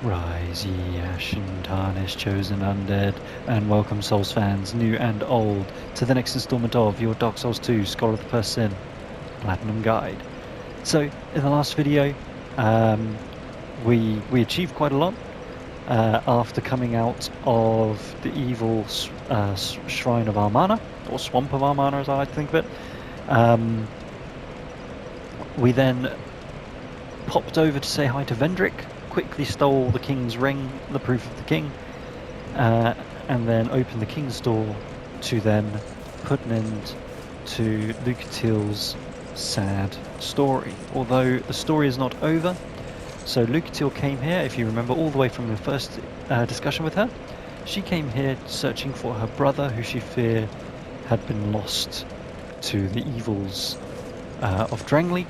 Rise ye ashen tarnished chosen undead, and welcome Souls fans, new and old, to the next installment of your Dark Souls 2 Scholar of the First Sin Platinum Guide. So, in the last video, we achieved quite a lot after coming out of the evil Shrine of Armana, or Swamp of Armana as I like to think of it. We then popped over to say hi to Vendrick, quickly stole the king's ring, the proof of the king, and then opened the king's door to then put an end to Lucatile's sad story. Although the story is not over, so Lucatile came here, if you remember all the way from the first discussion with her, she came here searching for her brother, who she feared had been lost to the evils of Drangleic,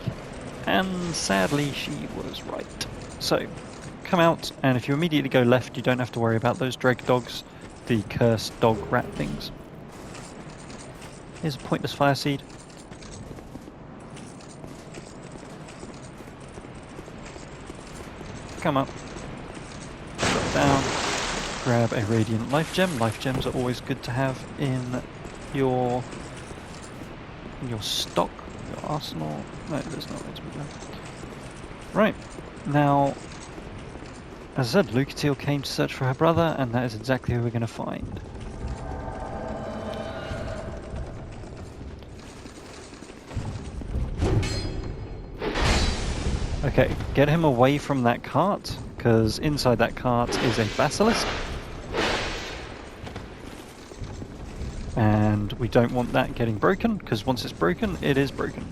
and sadly she was right. So come out, and if you immediately go left, you don't have to worry about those dreg dogs, the cursed dog rat things. Here's a pointless fire seed. Come up, drop down, grab a radiant life gem. Life gems are always good to have in your stock, your arsenal. No, there's no way to put that. Right, now, as I said, Lucatile came to search for her brother, and that is exactly who we're going to find. Okay, get him away from that cart, because inside that cart is a basilisk. And we don't want that getting broken, because once it's broken, it is broken.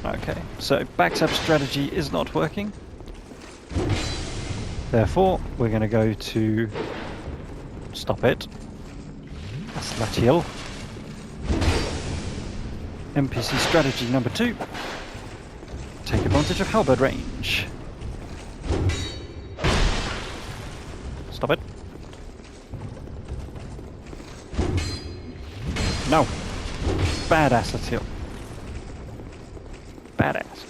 Okay, so backstab strategy is not working. Therefore, we're going to go to stop it. That's Lucatile. NPC strategy number 2. Take advantage of halberd range. Stop it. No. Badass Lucatile. Badass.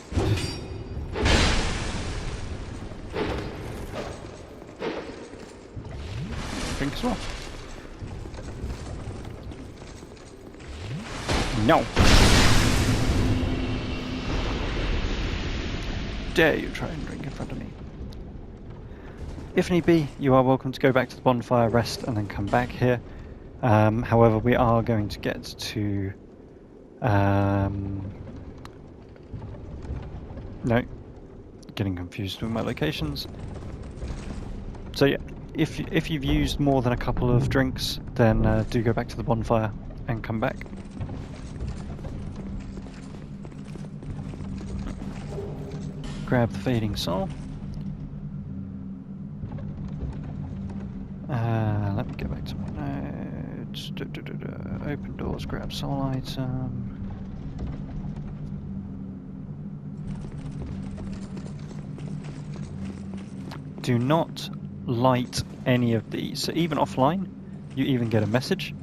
Drink as well. No. Dare you try and drink in front of me. If need be, you are welcome to go back to the bonfire, rest, and then come back here. However, we are going to get to... no, getting confused with my locations. So yeah, if you've used more than a couple of drinks, then do go back to the bonfire and come back. Grab the fading soul. Let me get back to my notes. Open doors, grab soul item. Do not light any of these. So even offline, you even get a message.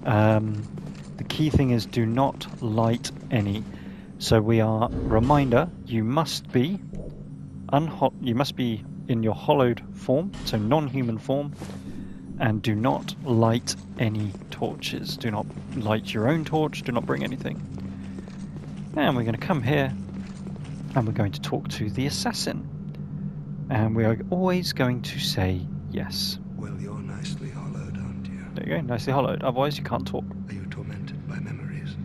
The key thing is do not light any. So we are, reminder, you must be in your hollowed form, so non-human form, and do not light any torches. Do not light your own torch, do not bring anything. And we're going to come here, and we're going to talk to the assassin. And we are always going to say yes. Well, you're nicely hollowed, aren't you? There you go, nicely hollowed, otherwise you can't talk. Are you tormented by memories?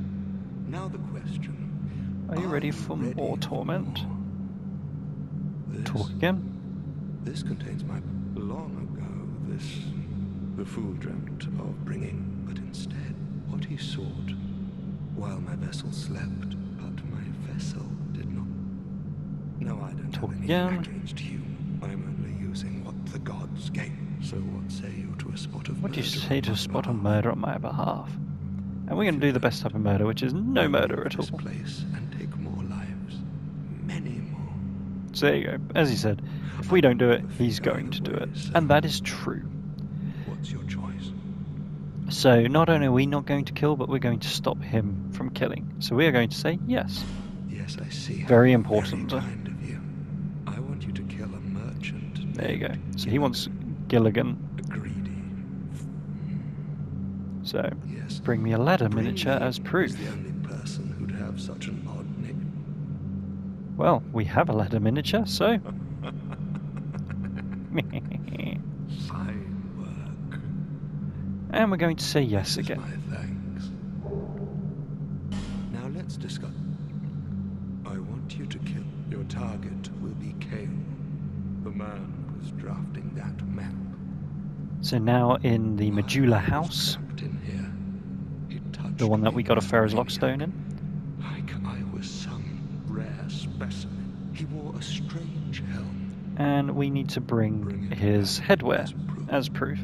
Now the question. Are you ready for more torment? Talk again. This contains my long ago, the fool dreamt of bringing, but instead what he sought, while my vessel slept, but my vessel did not. No, I don't Talk have anything again. against you. I'm only using what the gods gave. So what say you to a spot of What do you murder say to a on my spot of behalf? murder on my behalf? And we're going to do the best type of murder, which is no murder at all. This place and take more lives, many more. So there you go. As he said, if we don't do it, he's going to do it. And that is true. What's your choice? So not only are we not going to kill, but we're going to stop him from killing. So we are going to say yes. Yes, I see. Very important. Very kind of you. I want you to kill a merchant. There you go. named So he wants Gilligan. Gilligan. Greedy. So Yes. bring me a ladder Bring miniature me as proof. is the only person who'd have such an odd nick. Well, we have a ladder miniature, so Fine work. and we're going to say yes This is again. my thanks. Now let's discuss. I want you to kill. Your target will be Kale, the man who's drafting that map. So now in the While Medulla I was house, trapped in here, he touched the one that me we got a like Ferrous maniac, Lockstone in. like I was some rare specimen. He wore a strange helm. And we need to bring his headwear as proof.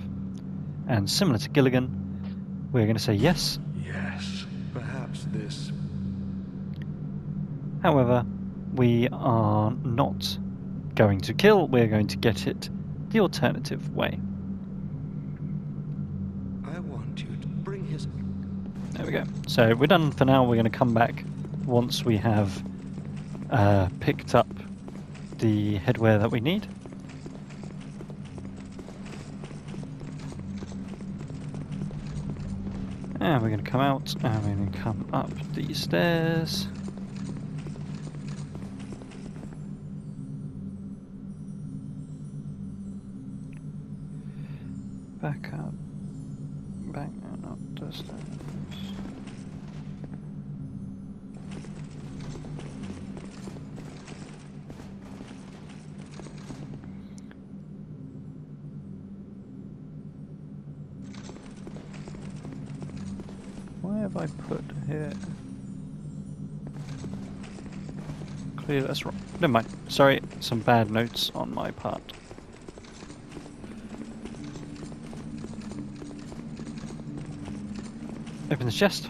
And similar to Gilligan, we're going to say yes. Yes, perhaps this. However, we are not going to kill, we're going to get it the alternative way. I want you to bring his. There we go. So we're done for now. We're going to come back once we have picked up the headwear that we need. And we're going to come out and we're going to come up these stairs. Back up. Back and up the stairs. Why have I put here? Clear, that's wrong. Never mind. Sorry, some bad notes on my part. Open the chest.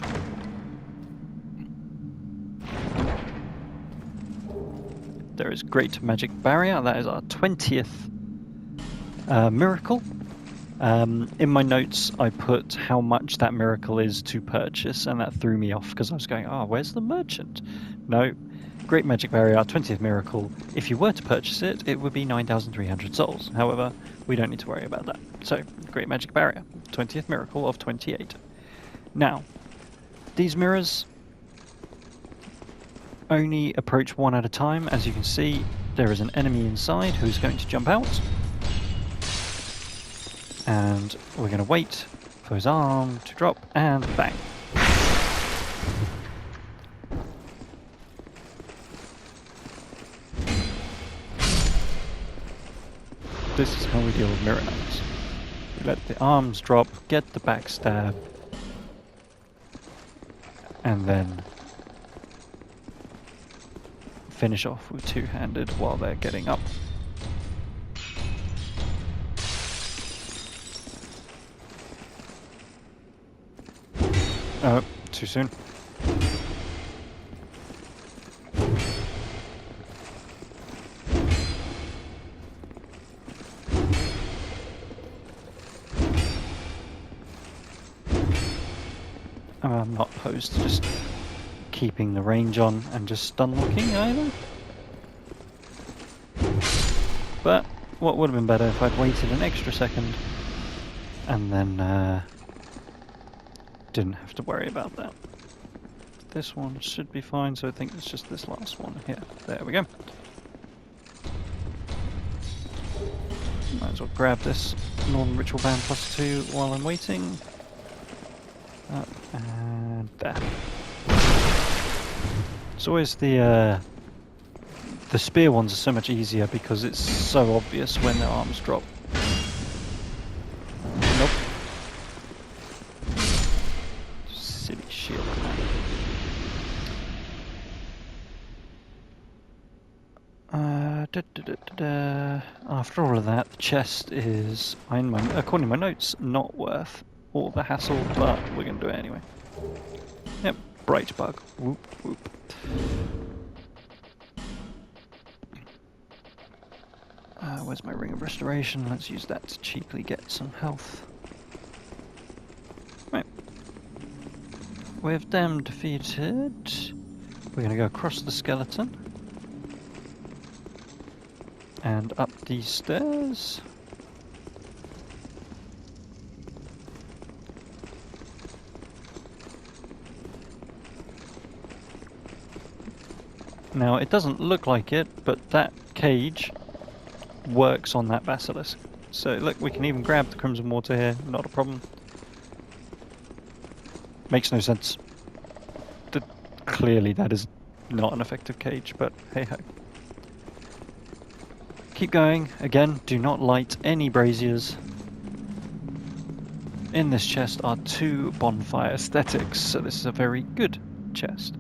There is Great Magic Barrier. That is our 20th miracle. In my notes, I put how much that miracle is to purchase, and that threw me off because I was going, oh, where's the merchant? No, Great Magic Barrier, 20th miracle. If you were to purchase it, it would be 9,300 souls. However, we don't need to worry about that. So, Great Magic Barrier, 20th miracle of 28. Now, these mirrors only approach one at a time. As you can see, there is an enemy inside who's going to jump out. And we're going to wait for his arm to drop, and bang. This is how we deal with mirror knights. We let the arms drop, get the backstab, and then finish off with two-handed while they're getting up. Oh, too soon. I'm not opposed to just keeping the range on and just stun locking either. But what would have been better if I'd waited an extra second and then didn't have to worry about that. This one should be fine, so I think it's just this last one here. There we go. Might as well grab this Northern Ritual Band +2 while I'm waiting. Up and there. It's always the spear ones are so much easier because it's so obvious when their arms drop. Nope. Silly shield. After all of that, the chest is, according to my notes, not worth all the hassle, but we're going to do it anyway. Yep, bright bug. Whoop, whoop. Where's my Ring of Restoration? Let's use that to cheaply get some health. Right. with them defeated, we're going to go across the skeleton and up these stairs. Now, it doesn't look like it, but that cage works on that basilisk. So look, we can even grab the crimson water here, not a problem. Makes no sense. Clearly that is not an effective cage, but hey ho. Keep going. Again, do not light any braziers. In this chest are 2 bonfire aesthetics, so this is a very good chest.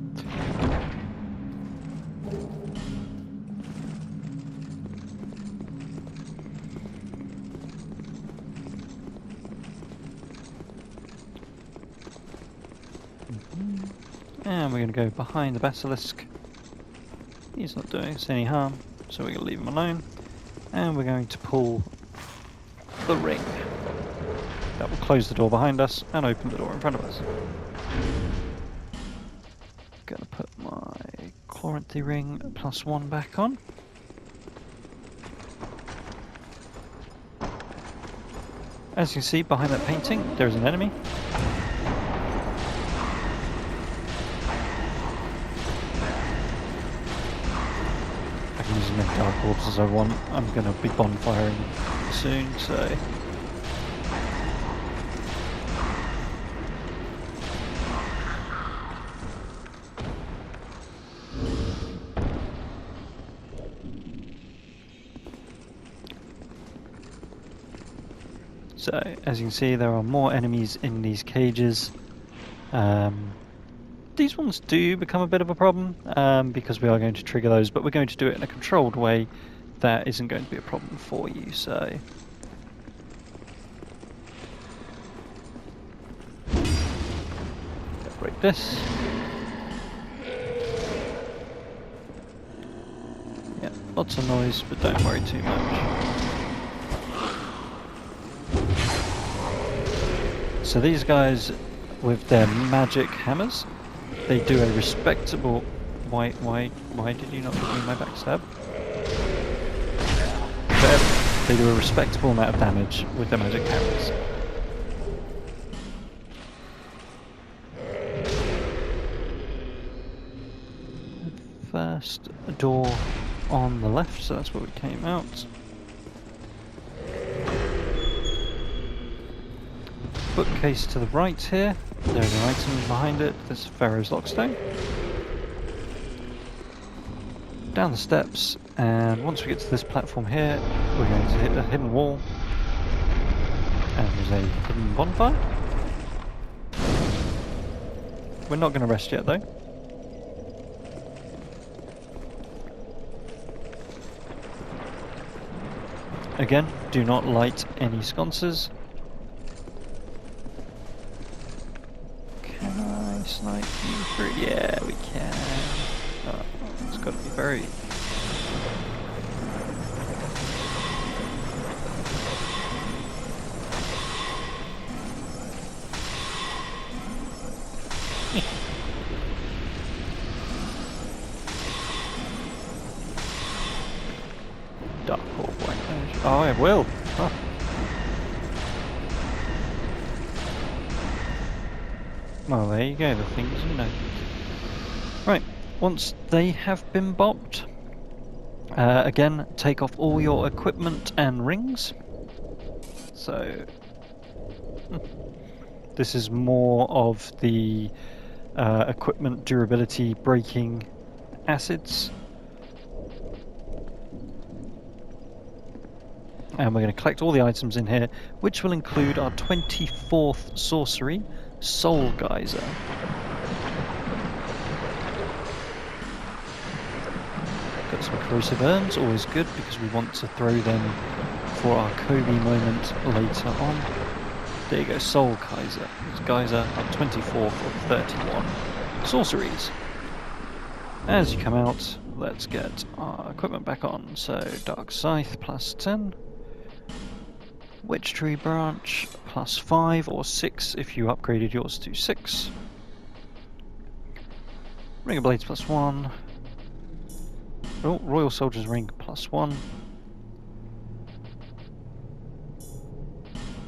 And we're going to go behind the basilisk. He's not doing us any harm, so we're going to leave him alone. And we're going to pull the ring. That will close the door behind us and open the door in front of us. Going to put my Chloranthy ring +1 back on. As you can see behind that painting, there is an enemy. As many dark orbs as I want. I'm going to be bonfiring soon, so... So, as you can see, there are more enemies in these cages. These ones do become a bit of a problem because we are going to trigger those, but we're going to do it in a controlled way that isn't going to be a problem for you, so... break this. Yeah, lots of noise, but don't worry too much. So these guys, with their magic hammers, they do a respectable... Why did you not give me my backstab? They do a respectable amount of damage with their magic hammers. First door on the left, so that's where we came out. Bookcase to the right here. There's an item behind it. There's Pharaoh's Lockstone. Down the steps, and once we get to this platform here, we're going to hit a hidden wall. And there's a hidden bonfire. We're not going to rest yet though. Again, do not light any sconces. Snipe you through. Yeah, we can. Oh, it's got to be very. Dark Orb White Mage. Oh, I will. Huh. Well, there you go, the things you know. Right, once they have been bopped, again, take off all your equipment and rings. So, this is more of the equipment durability breaking acids. And we're going to collect all the items in here, which will include our 24th sorcery, Soul Geyser. Got some corrosive urns, always good because we want to throw them for our Kobe moment later on. There you go, Soul Geyser. It's Geyser, our 24th of 31 sorceries. As you come out, let's get our equipment back on. So, Dark Scythe +10. Witch Tree Branch +5 or 6 if you upgraded yours to 6. Ring of Blades +1. Oh, Royal Soldier's Ring +1.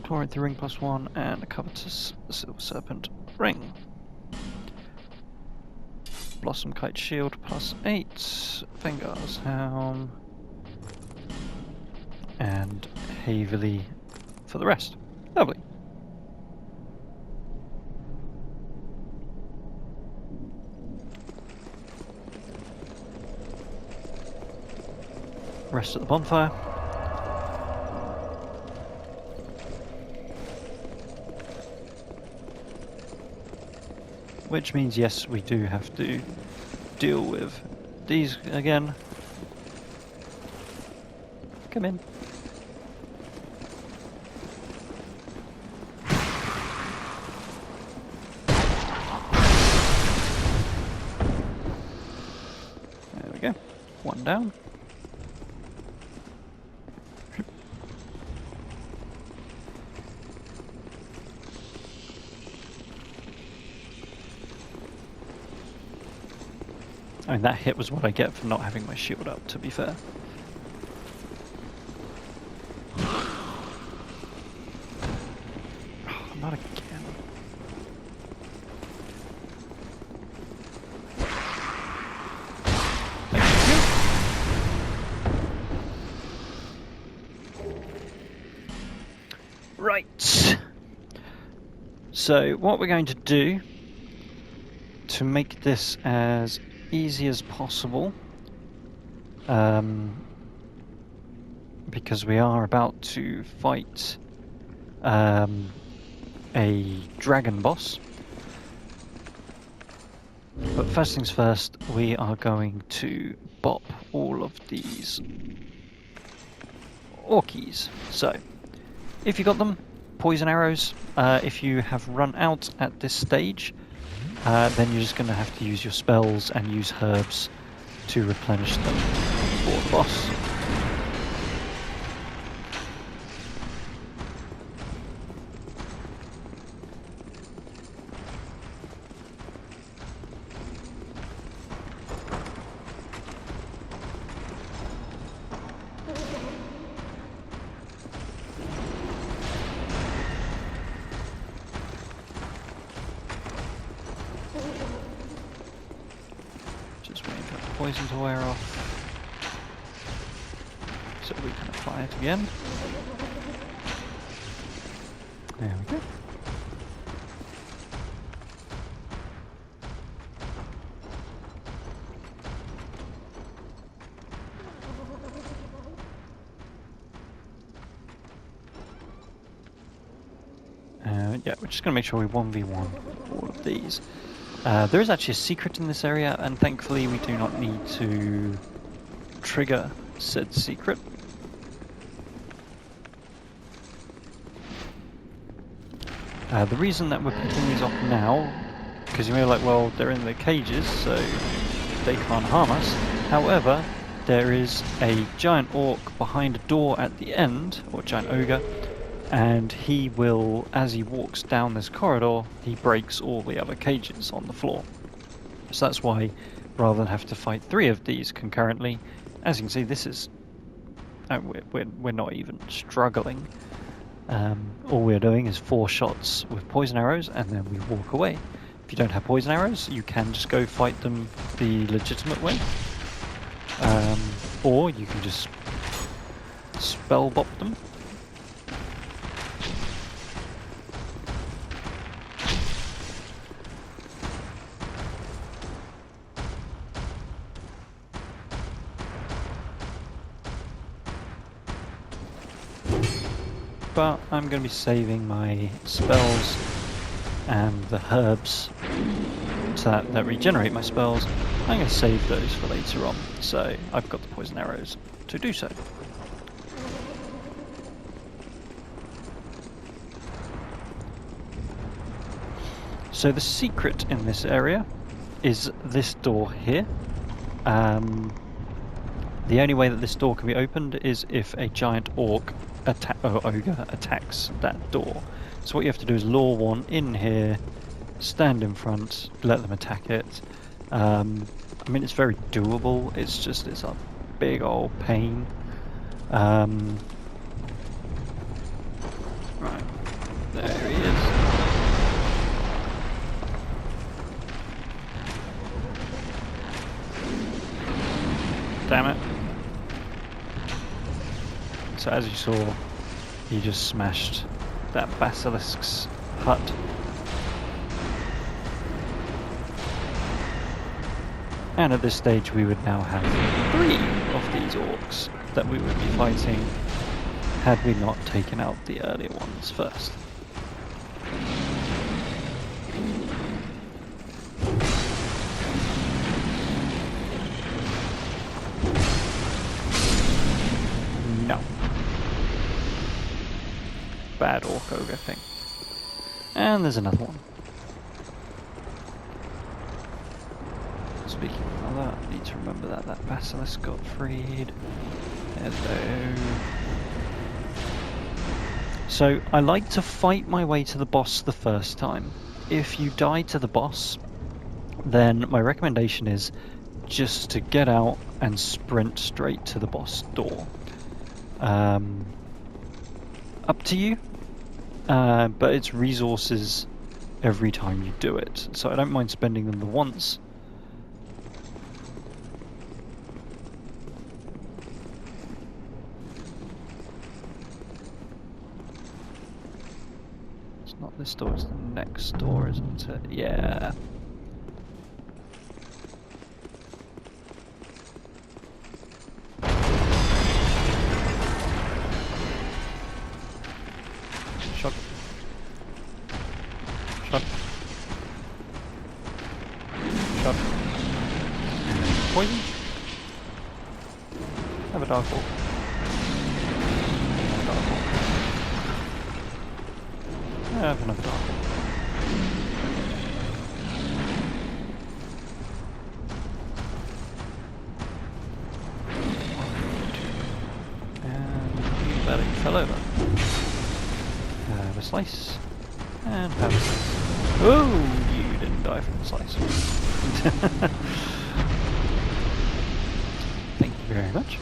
Torrent Ring +1, and a Covetous Silver Serpent Ring. Blossom Kite Shield +8. Vengar's Helm. And Haverly for the rest. Lovely. Rest at the bonfire. Which means, yes, we do have to deal with these again. Come in. There we go. One down. I mean, that hit was what I get for not having my shield up, to be fair. Oh, not again. Right. So, what we're going to do to make this as easy as possible, because we are about to fight a dragon boss. But first things first, we are going to bop all of these orkies. So, if you got them, poison arrows. If you have run out at this stage, then you're just going to have to use your spells and use herbs to replenish them for the boss. Poison to wear off, so we can apply it again. There we go. Yeah, we're just going to make sure we 1v1 all of these. There is actually a secret in this area, and thankfully we do not need to trigger said secret. The reason that we're picking these off now, because you may be like, well, they're in the cages, so they can't harm us. However, there is a giant orc behind a door at the end, or giant ogre, and he will, as he walks down this corridor, he breaks all the other cages on the floor. So that's why, rather than have to fight 3 of these concurrently, as you can see, this is... we're not even struggling. All we're doing is 4 shots with poison arrows, and then we walk away. If you don't have poison arrows, you can just go fight them the legitimate way. Or you can just spell bop them. But I'm going to be saving my spells and the herbs that regenerate my spells. I'm going to save those for later on, so I've got the poison arrows to do so. So the secret in this area is this door here. The only way that this door can be opened is if a giant orc ogre attacks that door. So what you have to do is lure one in here, stand in front, let them attack it, I mean, it's very doable. It's just it's a big old pain. Right, there he is. Damn it. So as you saw, he just smashed that basilisk's hut. And at this stage we would now have 3 of these orcs that we would be fighting had we not taken out the earlier ones first. No. Bad orc ogre thing. And there's another one. Speaking of that, I need to remember that basilisk got freed. Hello. So I like to fight my way to the boss the first time. If you die to the boss, then my recommendation is just to get out and sprint straight to the boss door. Up to you, but it's resources every time you do it, so I don't mind spending them the once. Not this door, it's the next door, isn't it? Yeah. Shot. Shot. Shot. Poison. Have a dark hole. I have another dark hole. And you better fell over. Have a slice. And have a slice. Oh, you didn't die from the slice. Thank you very much.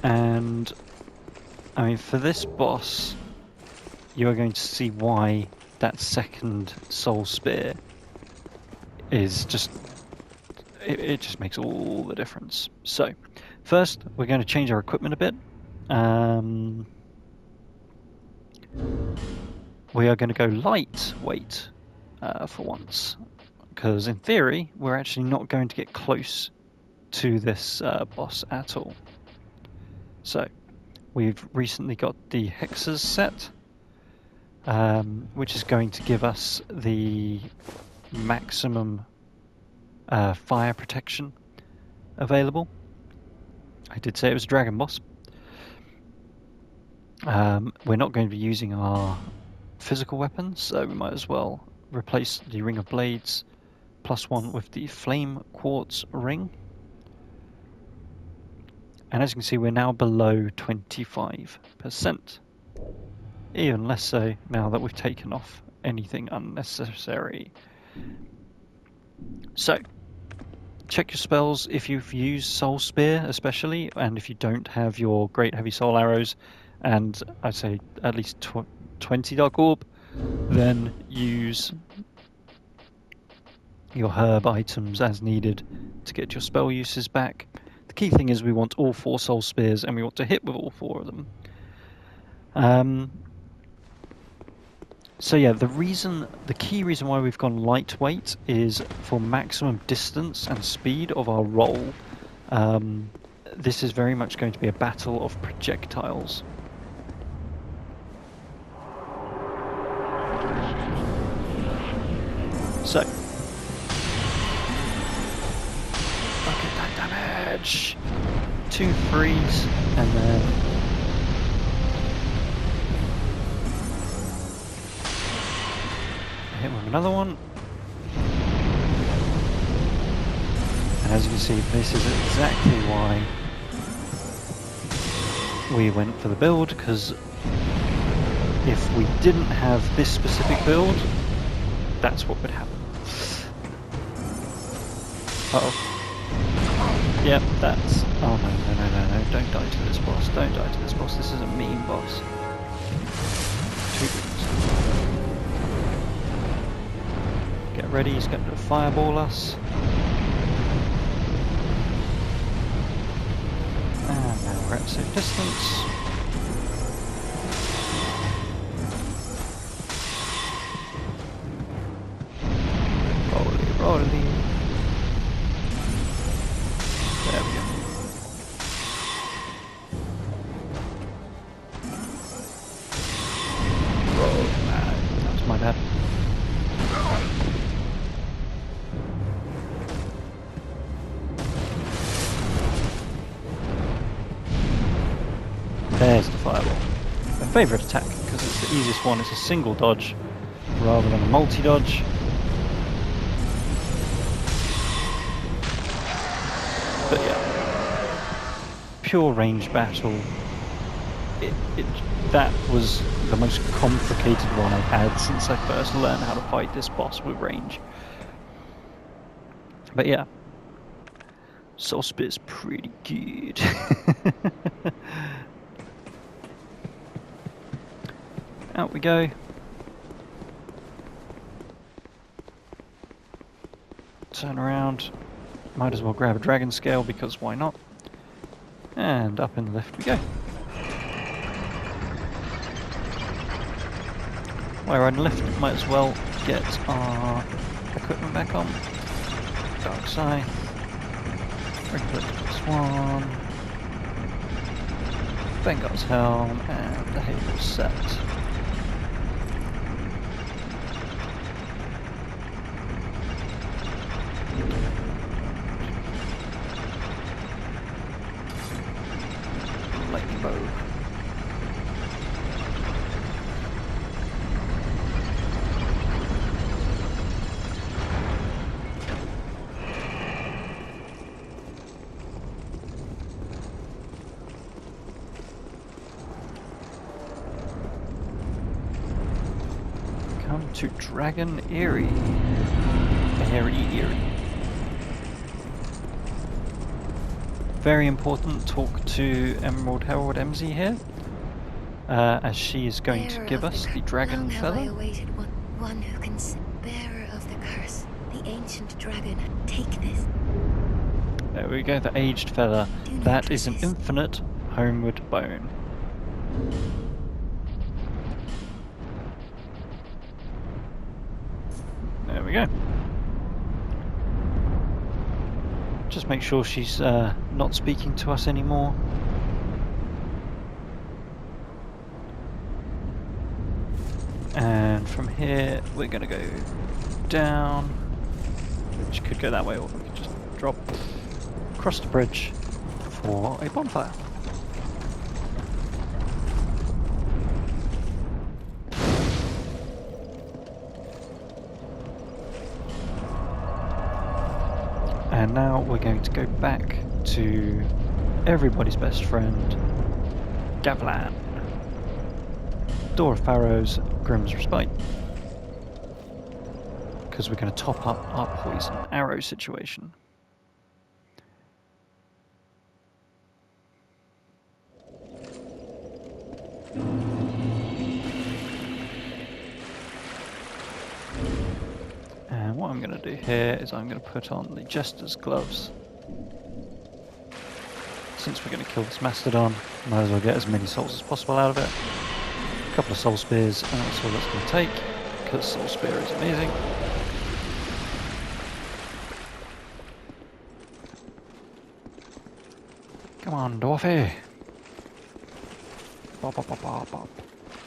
And I mean, for this boss, you are going to see why that second soul spear is just it just makes all the difference. So first we're going to change our equipment a bit. We are going to go lightweight for once, because in theory we're actually not going to get close to this boss at all. So, we've recently got the Hexes set, which is going to give us the maximum fire protection available. I did say it was a dragon boss. We're not going to be using our physical weapons, so we might as well replace the Ring of Blades +1 with the Flame Quartz Ring. And as you can see, we're now below 25%. Even less so now that we've taken off anything unnecessary. So, check your spells if you've used Soul Spear especially, and if you don't have your Great Heavy Soul Arrows, and I'd say at least 20 Dark Orb, then use your herb items as needed to get your spell uses back. The key thing is we want all 4 Soul Spears, and we want to hit with all 4 of them. So yeah, the key reason why we've gone lightweight is for maximum distance and speed of our roll. This is very much going to be a battle of projectiles. So, look at that damage! 2 freeze, and then hit with another one. And as you can see, this is exactly why we went for the build, because if we didn't have this specific build, that's what would happen. Uh-oh. Yep, that's... Oh, no. Don't die to this boss. Don't die to this boss. This is a mean boss. Too good. Get ready, he's going to fireball us. And now we're at safe distance. Rolly. There we go. Oh man, that was my bad. There's the fireball. My favourite attack, because it's the easiest one. It's a single dodge rather than a multi-dodge. But yeah, pure range battle. That was the most complicated one I've had since I first learned how to fight this boss with range. But yeah, Soul Spear's pretty good. Out we go. Turn around. Might as well grab a dragon scale because why not? And up in the lift we go. While we're on the lift, might as well get our equipment back on. Dark Scythe. Ringlet Swan. Vanguard's Helm and the Halo set. Lightning bow. Come to Dragon Aerie. Aerie. Very important talk to Emerald Herald MZ here, as she is going to give us the dragon feather. One who can bearer of the curse, the ancient dragon. Take this. There we go, the aged feather. That is an infinite homeward bone. There we go. Just make sure she's not speaking to us anymore. And from here we're going to go down, which could go that way, or we could just drop across the bridge for a bonfire. And now we're going to go back to everybody's best friend, Gavlan. Door of Pharaohs, Grimm's Respite. Because we're going to top up our poison arrow situation. And what I'm going to do here is I'm going to put on the Jester's gloves. Since we're going to kill this Mastodon, might as well get as many souls as possible out of it. A couple of soul spears, and that's all that's going to take, because soul spear is amazing. Come on, Dwarfy! Bop, bop, bop, bop, bop.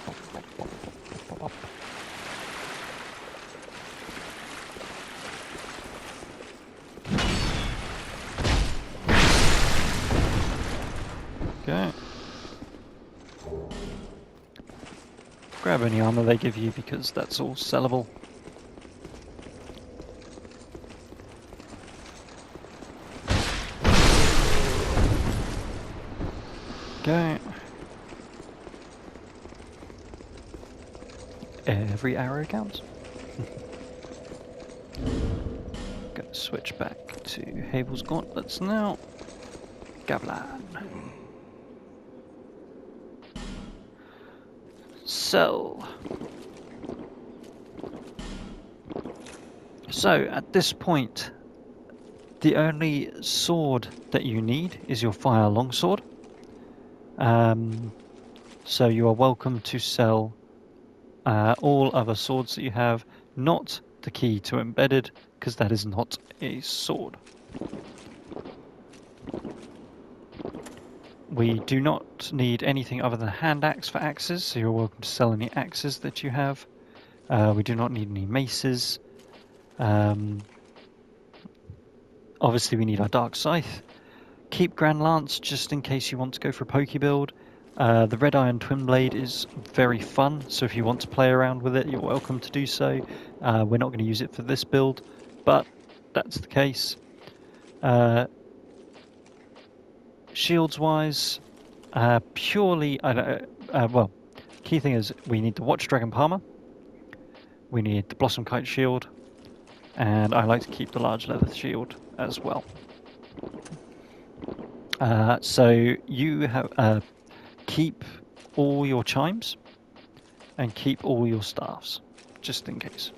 Bop, bop, bop, bop, bop, bop. Okay. Grab any armor they give you because that's all sellable. Okay. every arrow counts. Gonna switch back to Havel's Gauntlets now. Gavlan. Sell. So at this point, the only sword that you need is your fire longsword. So you are welcome to sell all other swords that you have, not the key to embedded, because that is not a sword. We do not need anything other than hand axe for axes, so you're welcome to sell any axes that you have. We do not need any maces. Obviously we need our dark scythe. Keep Grand Lance just in case you want to go for a pokey build. The Red Iron Twin Blade is very fun, so if you want to play around with it, you're welcome to do so. We're not going to use it for this build, but that's the case. Shields wise, purely, well, key thing is we need the Watch Dragon Palmer, we need the Blossom Kite Shield, and I like to keep the large leather shield as well. So you have keep all your chimes and keep all your staffs, just in case.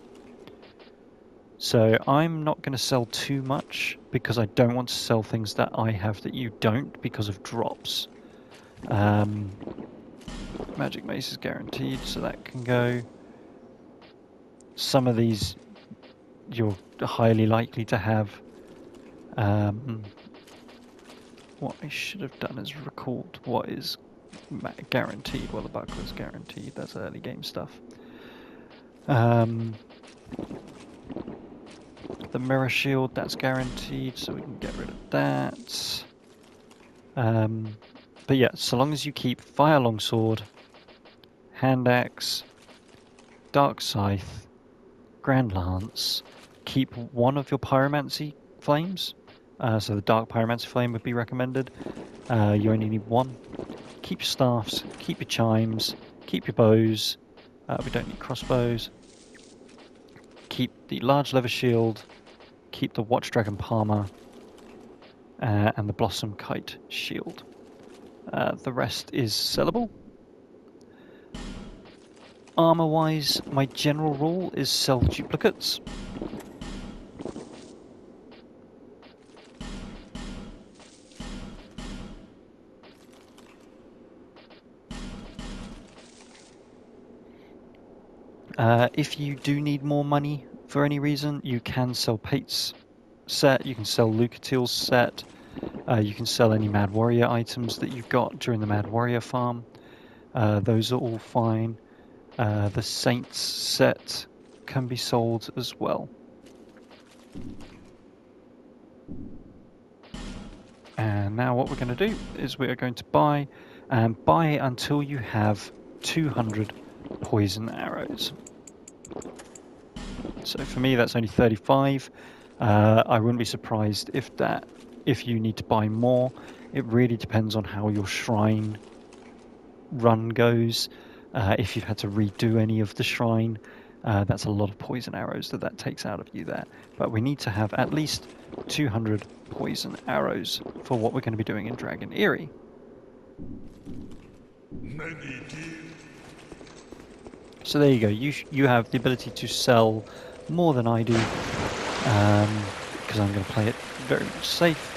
So I'm not going to sell too much because I don't want to sell things that I have that you don't because of drops. Magic Mace is guaranteed, so that can go. Some of these you're highly likely to have. What I should have done is recalled what is guaranteed. Well, the buckler's guaranteed. That's early game stuff. The mirror shield, that's guaranteed, so we can get rid of that. But yeah, so long as you keep Fire Longsword, Hand Axe, Dark Scythe, Grand Lance, keep one of your Pyromancy flames. So the Dark Pyromancy Flame would be recommended. You only need one. Keep your staffs, keep your chimes, keep your bows. We don't need crossbows. Keep the large leather shield, keep the Watch Dragon Palmer, and the Blossom Kite shield. The rest is sellable. Armor wise, my general rule is sell duplicates. If you do need more money for any reason, you can sell Pate's set, you can sell Lucatile's set, you can sell any Mad Warrior items that you've got during the Mad Warrior farm. Those are all fine. The Saints set can be sold as well. And now what we're going to do is we are going to buy, and buy until you have 200 poison arrows. So for me that's only 35. I wouldn't be surprised if you need to buy more. It really depends on how your shrine run goes. If you've had to redo any of the shrine, that's a lot of poison arrows that takes out of you there. But we need to have at least 200 poison arrows for what we're going to be doing in Dragon Aerie. So there you go. You have the ability to sell more than I do, because I'm going to play it very much safe.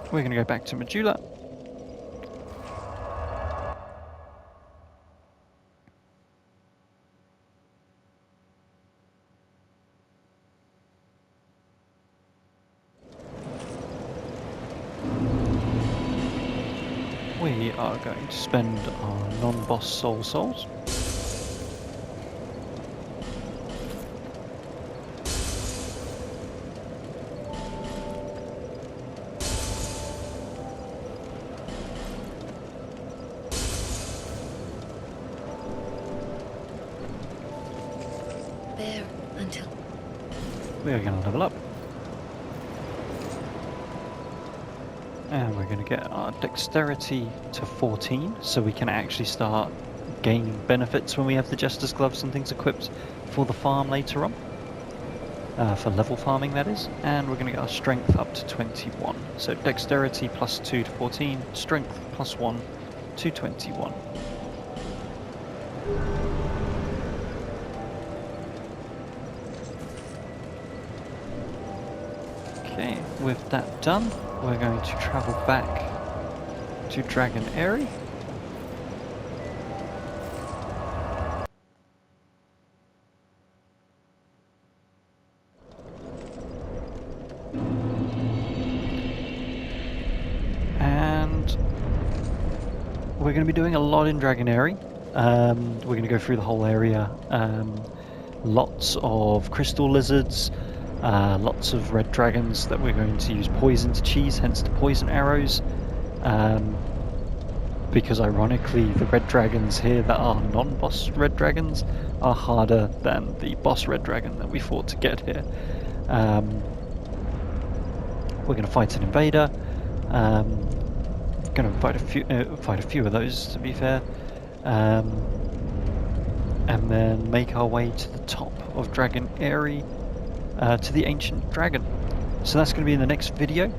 We're going to go back to Majula. We are going to spend our non-boss soul souls. There until We are going to level up. And we're going to get our dexterity to 14, so we can actually start gaining benefits when we have the Jester's gloves and things equipped for the farm later on. For level farming, that is. And we're going to get our strength up to 21. So dexterity plus 2 to 14, strength plus 1 to 21. Okay, with that done, we're going to travel back to Dragon Aerie. And we're going to be doing a lot in Dragon Aerie. We're going to go through the whole area. Lots of crystal lizards. Lots of red dragons that we're going to use poison to cheese, hence the poison arrows. Because ironically, the red dragons here that are non-boss red dragons are harder than the boss red dragon that we fought to get here. We're going to fight an invader. Going to fight a few of those, to be fair. And then make our way to the top of Dragon Aerie. To the ancient dragon. So that's going to be in the next video.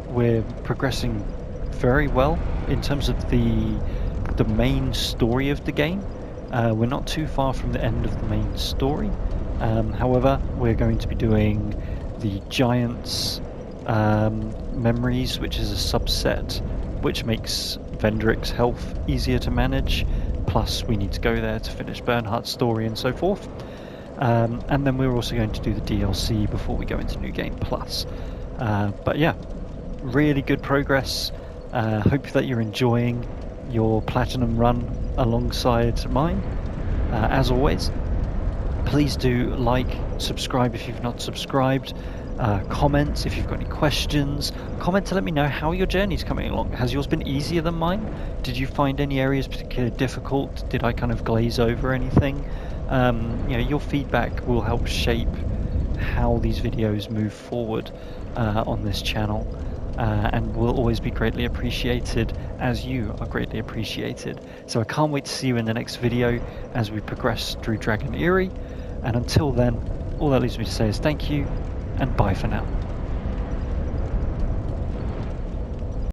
We're progressing very well in terms of the main story of the game. We're not too far from the end of the main story. However, we're going to be doing the giants memories, which is a subset which makes Vendrick's health easier to manage. Plus we need to go there to finish Bernhardt's story and so forth. And then we're also going to do the DLC before we go into New Game Plus. But yeah, really good progress. Hope that you're enjoying your platinum run alongside mine. As always, please do like, subscribe if you've not subscribed. Comment if you've got any questions. Comment to let me know how your journey's coming along. Has yours been easier than mine? Did you find any areas particularly difficult? Did I kind of glaze over anything? Your feedback will help shape how these videos move forward on this channel, and will always be greatly appreciated, as you are greatly appreciated. So I can't wait to see you in the next video as we progress through Dragon Aerie, and until then, all that leaves me to say is thank you and bye for now.